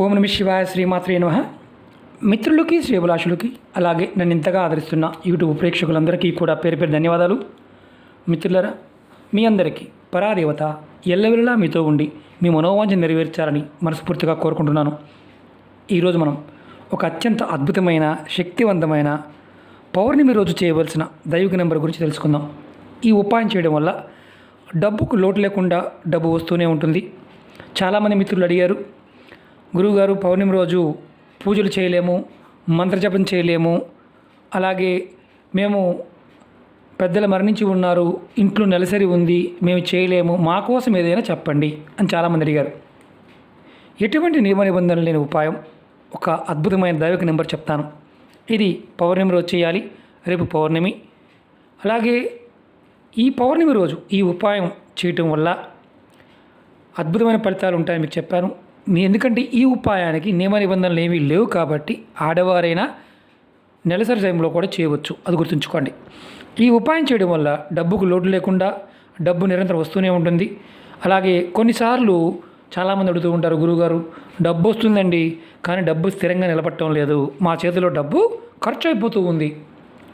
ఓం నమ శివాయ శ్రీమాత్రే నమః. మిత్రులకి శ్రేభిలాషులకి అలాగే నన్ను ఇంతగా ఆదరిస్తున్న యూట్యూబ్ ప్రేక్షకులందరికీ కూడా పేరు పేరు ధన్యవాదాలు. మిత్రులరా, మీ అందరికీ పరాదేవత ఎల్లవెల్లా మీతో ఉండి మీ మనోవాంఛ నెరవేర్చాలని మనస్ఫూర్తిగా కోరుకుంటున్నాను. ఈరోజు మనం ఒక అత్యంత అద్భుతమైన శక్తివంతమైన పౌర్ణమి రోజు చేయవలసిన దైవిక నెంబర్ గురించి తెలుసుకుందాం. ఈ ఉపాయం చేయడం వల్ల డబ్బుకు లోటు లేకుండా డబ్బు వస్తూనే ఉంటుంది. చాలామంది మిత్రులు అడిగారు, గురువుగారు పౌర్ణమి రోజు పూజలు చేయలేము, మంత్రజపం చేయలేము, అలాగే మేము పెద్దలు మరణించి ఉన్నారు, ఇంట్లో నెలసరి ఉంది, మేము చేయలేము, మా కోసం ఏదైనా చెప్పండి అని చాలామంది అడిగారు. ఎటువంటి నియమ నిబంధనలు లేని ఉపాయం, ఒక అద్భుతమైన దైవిక నెంబర్ చెప్తాను. ఇది పౌర్ణమి రోజు చేయాలి. రేపు పౌర్ణమి. అలాగే ఈ పౌర్ణమి రోజు ఈ ఉపాయం చేయటం వల్ల అద్భుతమైన ఫలితాలు ఉంటాయని మీకు చెప్పాను. ఎందుకంటే ఈ ఉపాయానికి నియమ నిబంధనలు ఏమీ లేవు కాబట్టి ఆడవారైనా నెలసరి టైంలో కూడా చేయవచ్చు. అది గుర్తుంచుకోండి. ఈ ఉపాయం చేయడం వల్ల డబ్బుకు లోటు లేకుండా డబ్బు నిరంతరం వస్తూనే ఉంటుంది. అలాగే కొన్నిసార్లు చాలామంది అడుగుతూ ఉంటారు, గురువుగారు డబ్బు వస్తుందండి కానీ డబ్బు స్థిరంగా నిలబడటం లేదు, మా చేతిలో డబ్బు ఖర్చు అయిపోతూ ఉంది,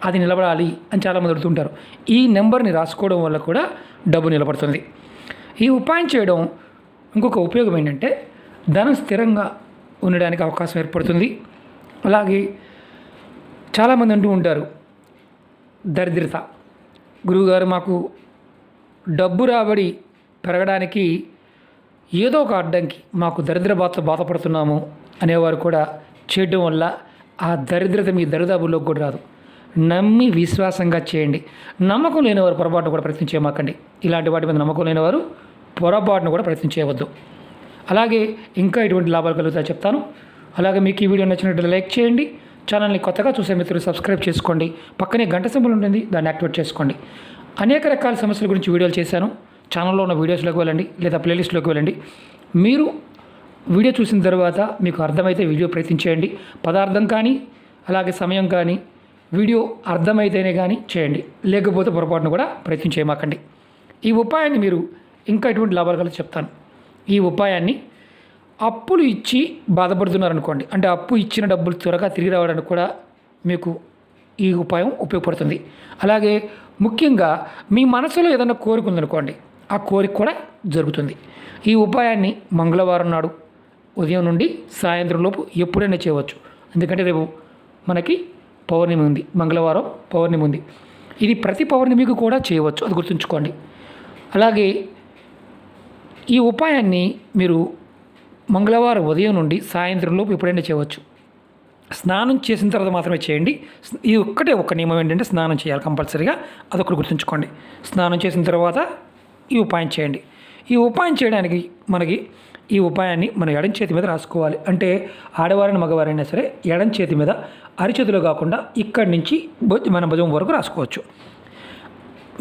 అది నిలబడాలి అని చాలామంది అడుగుతుంటారు. ఈ నెంబర్ని రాసుకోవడం వల్ల కూడా డబ్బు నిలబడుతుంది. ఈ ఉపాయం చేయడం ఇంకొక ఉపయోగం ఏంటంటే ధనం స్థిరంగా ఉండడానికి అవకాశం ఏర్పడుతుంది. అలాగే చాలామంది అంటూ ఉంటారు, దరిద్రత, గురువుగారు మాకు డబ్బు రాబడి పెరగడానికి ఏదో ఒక అడ్డంకి, మాకు దరిద్ర బాధపడుతున్నాము అనేవారు కూడా చేయడం వల్ల ఆ దరిద్రత మీ దరిదాపుల్లోకి కూడా రాదు. నమ్మి విశ్వాసంగా చేయండి. నమ్మకం లేనివారు పొరపాటును కూడా ప్రయత్నం చేయమాకండి. ఇలాంటి వాటి మీద నమ్మకం లేనివారు పొరపాటును కూడా ప్రయత్నం చేయవద్దు. అలాగే ఇంకా ఎటువంటి లాభాలు కలుగుతాయో చెప్తాను. అలాగే మీకు ఈ వీడియో నచ్చినట్లయితే లైక్ చేయండి. ఛానల్ని కొత్తగా చూసే మిత్రులు సబ్స్క్రైబ్ చేసుకోండి. పక్కనే గంట సింబల్ ఉంటుంది, దాన్ని యాక్టివేట్ చేసుకోండి. అనేక రకాల సమస్యల గురించి వీడియోలు చేశాను. ఛానల్లో ఉన్న వీడియోస్లోకి వెళ్ళండి లేదా ప్లేలిస్ట్లోకి వెళ్ళండి. మీరు వీడియో చూసిన తర్వాత మీకు అర్థమైతే వీడియో ప్రయత్నం చేయండి. పదార్థం కానీ అలాగే సమయం కానీ వీడియో అర్థమైతేనే కానీ చేయండి, లేకపోతే పొరపాటును కూడా ప్రయత్నం చేయమాకండి. ఈ ఉపాయాన్ని మీరు ఇంకా ఎటువంటి లాభాలు కలిసి చెప్తాను. ఈ ఉపాయాన్ని అప్పులు ఇచ్చి బాధపడుతున్నారనుకోండి, అంటే అప్పు ఇచ్చిన డబ్బులు త్వరగా తిరిగి రావడానికి కూడా మీకు ఈ ఉపాయం ఉపయోగపడుతుంది. అలాగే ముఖ్యంగా మీ మనసులో ఏదైనా కోరిక ఉందనుకోండి, ఆ కోరిక కూడా జరుగుతుంది. ఈ ఉపాయాన్ని మంగళవారం నాడు ఉదయం నుండి సాయంత్రం లోపు ఎప్పుడైనా చేయవచ్చు. ఎందుకంటే రేపు మనకి పౌర్ణమి ఉంది, మంగళవారం పౌర్ణమి ఉంది. ఇది ప్రతి పౌర్ణమికి కూడా చేయవచ్చు, అది గుర్తుంచుకోండి. అలాగే ఈ ఉపాయాన్ని మీరు మంగళవారం ఉదయం నుండి సాయంత్రం లోపు ఎప్పుడైనా చేయవచ్చు. స్నానం చేసిన తర్వాత మాత్రమే చేయండి. ఇది ఒక్క నియమం ఏంటంటే స్నానం చేయాలి కంపల్సరీగా, అదొకటి గుర్తుంచుకోండి. స్నానం చేసిన తర్వాత ఈ ఉపాయం చేయండి. ఈ ఉపాయం చేయడానికి ఈ ఉపాయాన్ని మన ఎడం చేతి మీద రాసుకోవాలి. అంటే ఆడవారైనా మగవారైనా సరే ఎడం చేతి మీద, అరిచేతిలో కాకుండా ఇక్కడి నుంచి మన భుజం వరకు రాసుకోవచ్చు.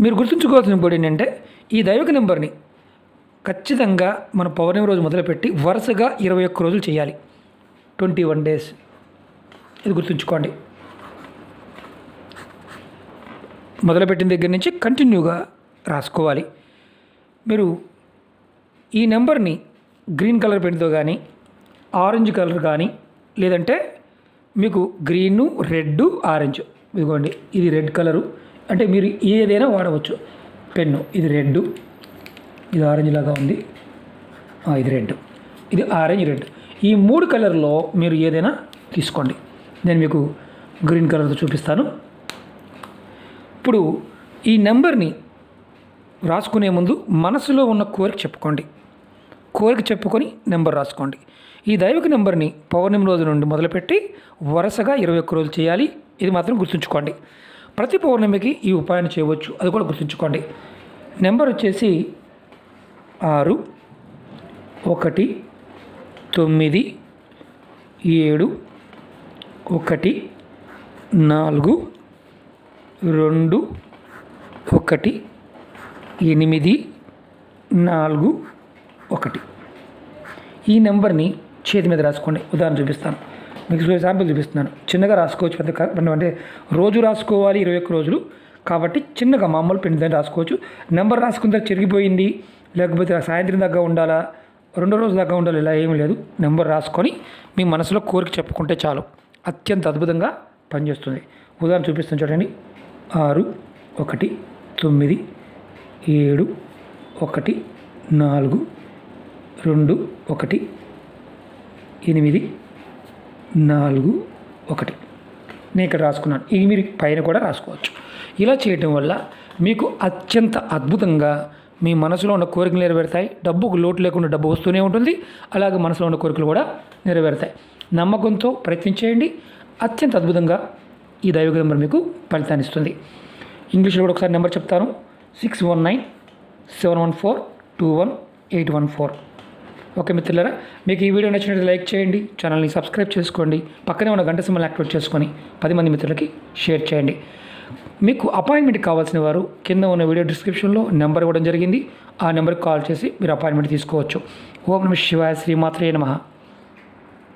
మీరు గుర్తుంచుకోవాల్సిన ఇంకోటి ఏంటంటే ఈ దైవిక నెంబర్ని ఖచ్చితంగా మన పౌర్ణమి రోజు మొదలుపెట్టి వరుసగా 21 రోజులు చేయాలి, 21 days. ఇది గుర్తుంచుకోండి. మొదలుపెట్టిన దగ్గర నుంచి కంటిన్యూగా రాసుకోవాలి. మీరు ఈ నెంబర్ని గ్రీన్ కలర్ పెన్తో కానీ ఆరెంజ్ కలర్ కానీ, లేదంటే మీకు గ్రీను, రెడ్, ఆరెంజ్, ఇదిగోండి ఇది రెడ్ కలరు, అంటే మీరు ఏదైనా వాడవచ్చు. పెన్ను ఇది రెడ్, ఇది ఆరెంజ్ లాగా ఉంది, ఇది రెడ్, ఇది ఆరెంజ్, రెడ్, ఈ 3 కలర్లో మీరు ఏదైనా తీసుకోండి. నేను మీకు గ్రీన్ కలర్తో చూపిస్తాను. ఇప్పుడు ఈ నెంబర్ని రాసుకునే ముందు మనసులో ఉన్న కోరిక చెప్పుకోండి. కోరిక చెప్పుకొని నెంబర్ రాసుకోండి. ఈ దైవిక నెంబర్ని పౌర్ణమి రోజు నుండి మొదలుపెట్టి వరుసగా 21 రోజులు చేయాలి. ఇది మాత్రం గుర్తుంచుకోండి. ప్రతి పౌర్ణమికి ఈ ఉపాయాన్ని చేయవచ్చు, అది కూడా గుర్తుంచుకోండి. నెంబర్ వచ్చేసి 6 1 9 7 1 4 2 1 8 4 1. ఈ నెంబర్ని చేతి మీద రాసుకోండి. ఉదాహరణ చూపిస్తాను, మీకు శాంపుల్ చూపిస్తున్నాను. చిన్నగా రాసుకోవచ్చు, పెద్ద అంటే రోజు రాసుకోవాలి 21 రోజులు కాబట్టి చిన్నగా మామూలు పెన్ దాన్ని రాసుకోవచ్చు. నెంబర్ రాసుకున్న తర్వాత చెరిగిపోయింది, లేకపోతే సాయంత్రం దాకా ఉండాలా, రెండో రోజు దాకా ఉండాలి, ఇలా ఏమీ లేదు. నెంబర్ రాసుకొని మీ మనసులో కోరిక చెప్పుకుంటే చాలు, అత్యంత అద్భుతంగా పనిచేస్తుంది. ఉదాహరణ చూపిస్తాను చూడండి. 6 1 9 7 1 4 2 1 8 4 1. నేను ఇక్కడ రాసుకున్నాను. ఇవి మీరు పైన కూడా రాసుకోవచ్చు. ఇలా చేయటం వల్ల మీకు అత్యంత అద్భుతంగా మీ మనసులో ఉన్న కోరికలు నెరవేరుతాయి. డబ్బుకు లోటు లేకుండా డబ్బు వస్తూనే ఉంటుంది. అలాగే మనసులో ఉన్న కోరికలు కూడా నెరవేరుతాయి. నమ్మకంతో ప్రయత్నించేయండి. అత్యంత అద్భుతంగా ఈ దైవిక నెంబర్ మీకు ఫలితాన్ని ఇస్తుంది. ఇంగ్లీష్లో కూడా ఒకసారి నెంబర్ చెప్తాను. 61971421 ఓకే మిత్రులారా, మీకు ఈ వీడియో నచ్చినట్లయితే లైక్ చేయండి, ఛానల్ని సబ్స్క్రైబ్ చేసుకోండి, పక్కనే ఉన్న గంట సింబల్ యాక్టివేట్ చేసుకొని 10 మంది మిత్రులకి షేర్ చేయండి. మీకు అపాయింట్మెంట్ కావాల్సిన వారు కింద ఉన్న వీడియో డిస్క్రిప్షన్లో నెంబర్ ఇవ్వడం జరిగింది. ఆ నెంబర్కి కాల్ చేసి మీరు అపాయింట్మెంట్ తీసుకోవచ్చు. ఓం నమః శివాయ, శ్రీమాత్రే నమః.